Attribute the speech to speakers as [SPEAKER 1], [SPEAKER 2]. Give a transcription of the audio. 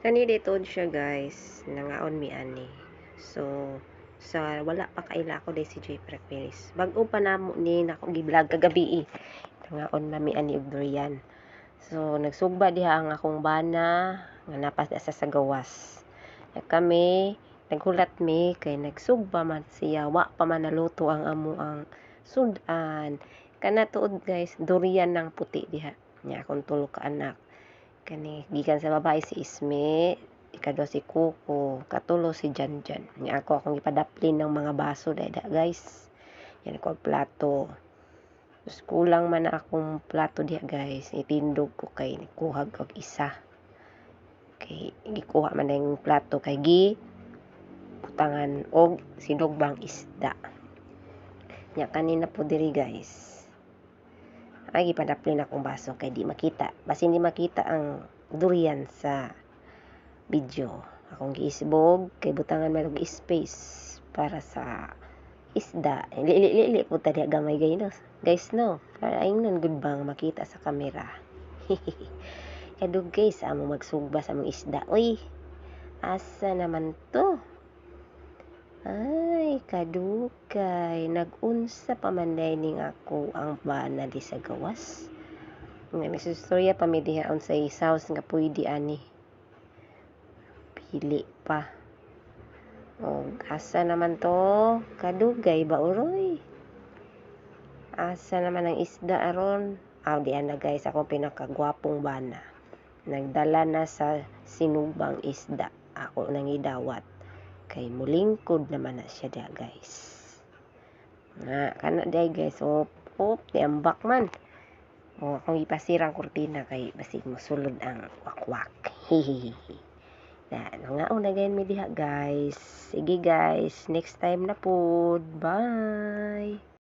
[SPEAKER 1] Kani dito siya guys, nangaon mi ani. So sa wala pa kaila ko day si J. Preperis. Bag-o pa namo ni nako gi-vlog kagabi Nangaon na mi ani og durian. So nagsugba diha ang akong bana nga napas sa gawas. Kami naghulat mi kay nagsugba man siya, wa pa man naluto ang amo ang sudan. Kana tuod guys, durian ng puti diha. Nya akong tulo ka anak. Kani gikan sa babae si Isme, ikadua si Kuko, katulo si Janjan. Nya ako akong ipadaplin ng mga baso dada guys. Yan ako plato. Tapos kulang man na akong plato diha guys. Itindog ko kay kuhag og isa. Kay gikuha man na yung plato kay butangan og sinugbang isda. Nya kanina po diri guys. Ay ipadaplin akong baso kay di makita. Basin di makita ang durian sa video. Akong giisbog kay butangan man og space para sa isda. Lili po tadi gamay guys no. Para ayun good bang makita sa kamera. Kadug guys amo magsugba sa mga isda. Uy. Asa naman to? Ay, kadugay. Nag-unsa pa man ning ako ang bana di sa gawas. Nga nagsustorya pa mi diha sa house nga pwede ani. Pili pa. O, asa naman to? Kadugay ba uroy? Asa naman ang isda aron? Diyan na guys, akong pinakagwapong bana. Nagdala na sa sinubang isda. Ako nang idawat. Kay mulingkod naman na siya dia guys. Kana dia guys. Tiambak man. Akong ipasirang kurtina kay basig mo sulod ang wakwak. Hihihi. Nangaon na ganyan mi diha guys. Sige guys, next time na po. Bye!